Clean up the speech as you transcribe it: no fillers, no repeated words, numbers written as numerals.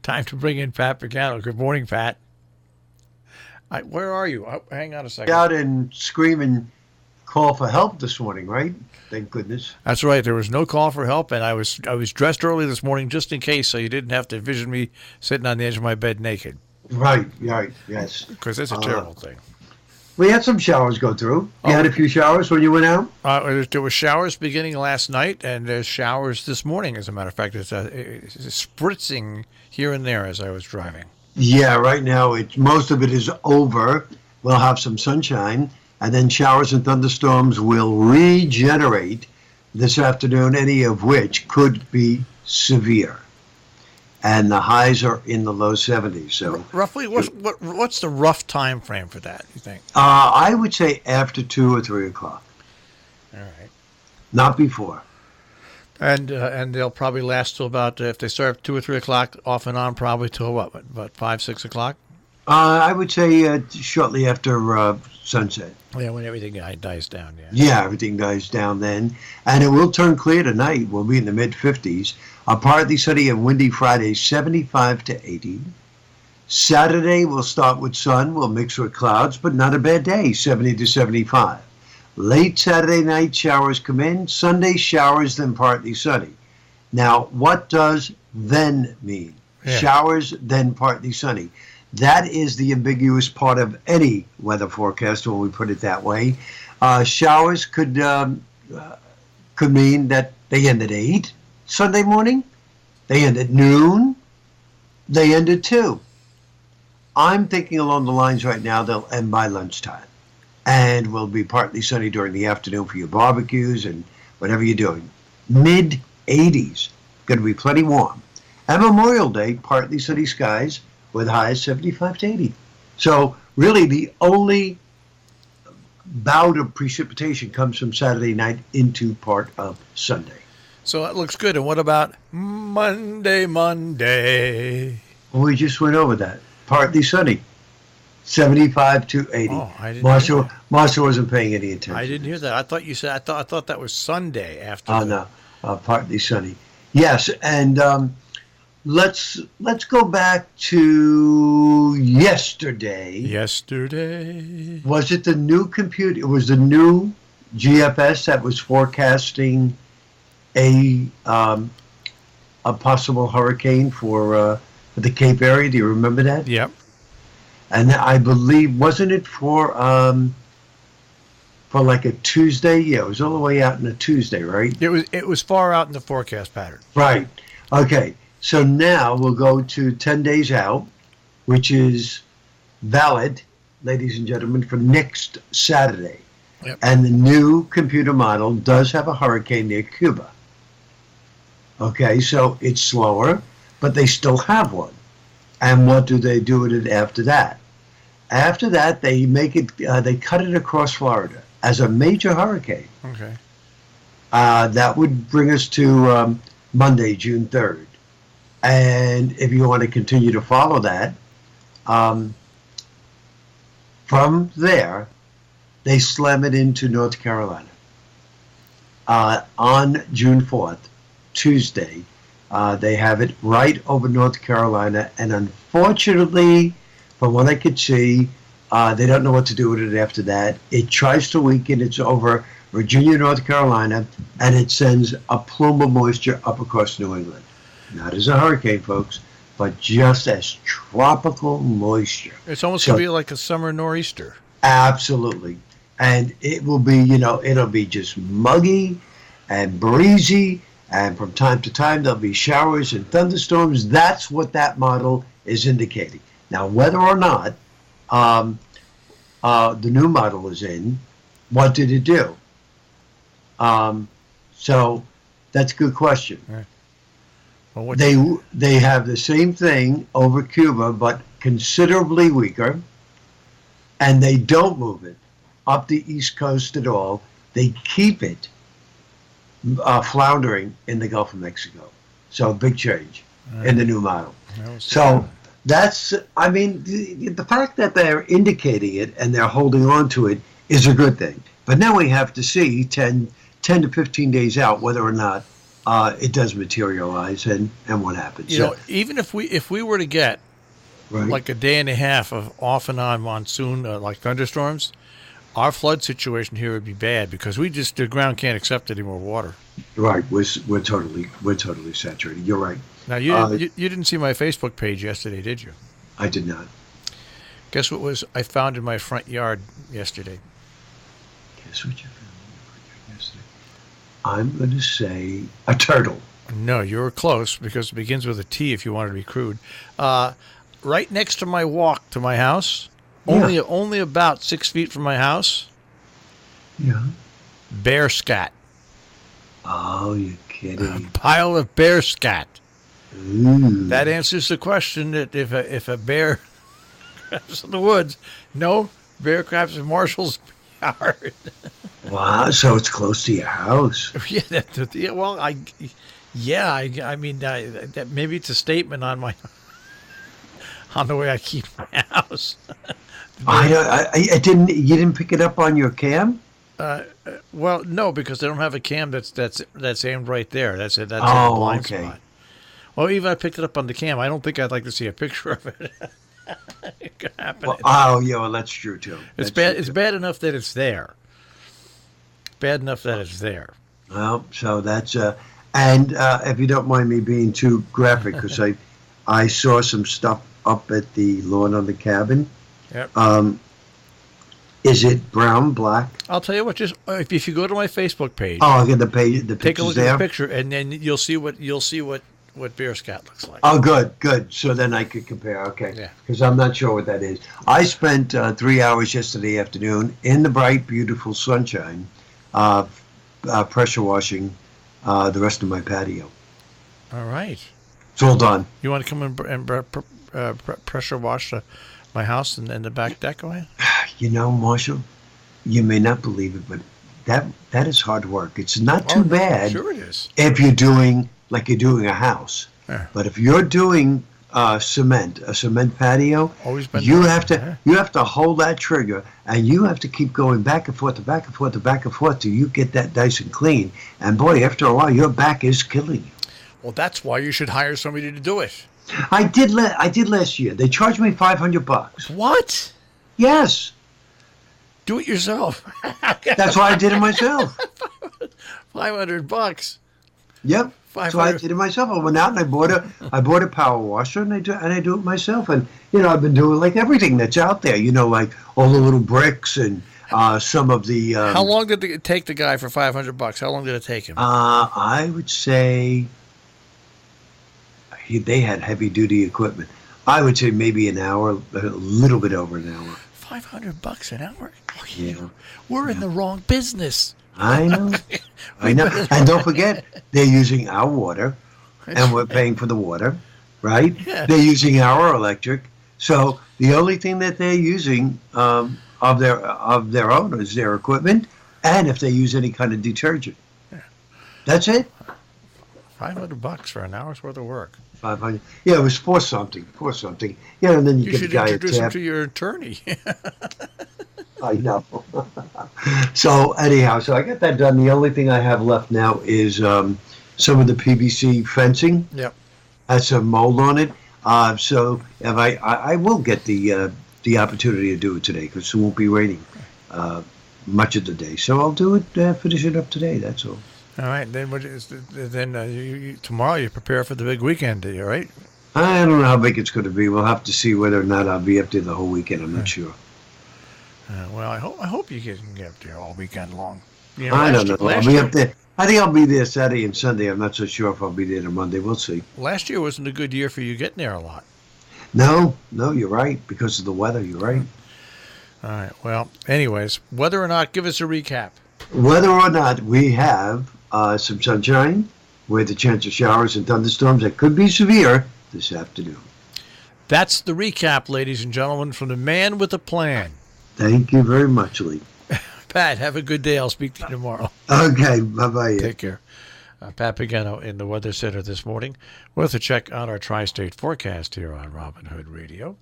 Time to bring in Pat Pagano. Good morning, Pat. Where are you? Hang on a second. Out and scream and call for help this morning, right? Thank goodness. That's right. There was no call for help, and I was dressed early this morning just in case, so you didn't have to envision me sitting on the edge of my bed naked. Right, yes. Because it's a terrible thing. We had some showers go through. You had a few showers when you went out? There were showers beginning last night, and there's showers this morning, as a matter of fact. It's spritzing here and there as I was driving. Yeah, right now most of it is over. We'll have some sunshine, and then showers and thunderstorms will regenerate this afternoon, any of which could be severe. And the highs are in the low 70s. So roughly, what's the rough time frame for that, you think? I would say after 2 or 3 o'clock. All right. Not before. And they'll probably last till about, if they start at 2 or 3 o'clock, off and on, probably till what, about 5, 6 o'clock? I would say shortly after sunset. Yeah, when everything dies down, yeah. Yeah, everything dies down then. And it will turn clear tonight. We'll be in the mid-50s. A partly sunny and windy Friday, 75 to 80. Saturday, we'll start with sun. We'll mix with clouds, but not a bad day, 70 to 75. Late Saturday night, showers come in. Sunday, showers, then partly sunny. Now, what does then mean? Yeah. Showers, then partly sunny. That is the ambiguous part of any weather forecast when we put it that way. Showers could mean that they end at 8 Sunday morning, they end at noon, they end at 2. I'm thinking along the lines right now they'll end by lunchtime. And will be partly sunny during the afternoon for your barbecues and whatever you're doing. Mid-80s, going to be plenty warm. And Memorial Day, partly sunny skies, with highs 75 to 80. So really the only bout of precipitation comes from Saturday night into part of Sunday. So that looks good. And what about Monday? Well, we just went over that. Partly sunny. 75 to 80. Oh, I didn't hear that. Marshall wasn't paying any attention. I didn't hear that. I thought you said, I thought that was Sunday after. Oh, no. Partly sunny. Yes, and let's go back to yesterday. Was it the new computer? It was the new GFS that was forecasting a possible hurricane for the Cape area. Do you remember that? Yep. And I believe, wasn't it for like a Tuesday? Yeah, it was all the way out in a Tuesday, right? It was far out in the forecast pattern. Right. Okay. So now we'll go to 10 days out, which is valid, ladies and gentlemen, for next Saturday. Yep. And the new computer model does have a hurricane near Cuba. Okay, so it's slower, but they still have one. And what do they do with it after that? After that, they make it. They cut it across Florida as a major hurricane. Okay. That would bring us to Monday, June 3rd. And if you want to continue to follow that, from there, they slam it into North Carolina. On June 4th, Tuesday, they have it right over North Carolina. And unfortunately, from what I could see, they don't know what to do with it after that. It tries to weaken. It's over Virginia, North Carolina, and it sends a plume of moisture up across New England. Not as a hurricane, folks, but just as tropical moisture. It's almost going to be like a summer nor'easter. Absolutely. And it will be, it'll be just muggy and breezy, and from time to time there'll be showers and thunderstorms. That's what that model is indicating. Now, whether or not the new model is in, what did it do? So that's a good question. Right. Well, they have the same thing over Cuba, but considerably weaker, and they don't move it up the East Coast at all. They keep it floundering in the Gulf of Mexico. So big change in the new model. So that's, I mean, the fact that they're indicating it and they're holding on to it is a good thing. But now we have to see 10 to 15 days out whether or not it does materialize, and what happens? You know, even if we were to get right? like a day and a half of off and on monsoon, like thunderstorms, our flood situation here would be bad because the ground can't accept any more water. Right, we're totally saturated. You're right. Now you didn't see my Facebook page yesterday, did you? I did not. Guess what I found in my front yard yesterday? Guess what you found in your front yard yesterday? I'm going to say a turtle. No, you were close because it begins with a T if you want to be crude. Right next to my walk to my house, only about 6 feet from my house. Yeah. Bear scat. Oh, you're kidding. A pile of bear scat. Ooh. That answers the question that if a bear craps in the woods, no, bear craps in Marshall's yard. Wow, so it's close to your house. Yeah, well, I mean, that maybe it's a statement on the way I keep my house. I didn't. You didn't pick it up on your cam? Well, no, because they don't have a cam that's aimed right there. That's a blind spot. Well, even I picked it up on the cam. I don't think I'd like to see a picture of it. It could happen. Well, that's true too. It's bad. It's bad enough that it's there. Bad enough that it's there. Well, so that's and if you don't mind me being too graphic, because I saw some stuff up at the lawn on the cabin. Yep. Is it brown, black? I'll tell you what. Just if you go to my Facebook page. Oh, I'll get the page. The take a look there. at the picture, and then you'll see what bear scat looks like. Oh, good. So then I could compare. Okay. Yeah. Because I'm not sure what that is. I spent 3 hours yesterday afternoon in the bright, beautiful sunshine, pressure washing the rest of my patio. All right. It's all done. You want to come and pressure wash my house and the back deck away? You know, Marshall, you may not believe it, but that is hard work. It's not too bad. Sure it is. If you're doing like you're doing a house. Yeah. But if you're doing a cement patio, you have to hold that trigger, and you have to keep going back and forth till you get that nice and clean. And boy, after a while, your back is killing you. Well, that's why you should hire somebody to do it. I did last year. They charged me $500. What? Yes. Do it yourself. That's why I did it myself. $500. Yep. So I did it myself. I went out and I bought a power washer and I do it myself. And I've been doing like everything that's out there. Like all the little bricks and some of the. How long did it take the guy for $500? How long did it take him? I would say they had heavy duty equipment. I would say maybe an hour, a little bit over an hour. $500 an hour? Oh, yeah. We're in the wrong business. I know. I know. And don't forget, they're using our water, and we're paying for the water, right? Yeah. They're using our electric. So the only thing that they're using of their own is their equipment, and if they use any kind of detergent. Yeah. That's it. $500 for an hour's worth of work. 500. Yeah, it was for something. And then you get the guy a introduce him tap. to your attorney. I know. So anyhow, I got that done. The only thing I have left now is some of the PVC fencing. Yep. Has some mold on it. So if I will get the opportunity to do it today because it won't be raining much of the day. So I'll do it, finish it up today. That's all. All right. Then tomorrow you prepare for the big weekend, do you? Right? I don't know how big it's going to be. We'll have to see whether or not I'll be up there the whole weekend. I'm not sure. Well, I hope you can get up there all weekend long. I don't know. I'll be up there. I think I'll be there Saturday and Sunday. I'm not so sure if I'll be there on Monday. We'll see. Last year wasn't a good year for you getting there a lot. No, you're right. Because of the weather, you're right. All right. Well, anyways, whether or not, give us a recap. Whether or not we have some sunshine with a chance of showers and thunderstorms that could be severe this afternoon. That's the recap, ladies and gentlemen, from the man with a plan. Thank you very much, Lee. Pat, have a good day. I'll speak to you tomorrow. Okay, bye-bye. Take care. Pat Pagano in the Weather Center this morning with a check on our tri-state forecast here on Robin Hood Radio.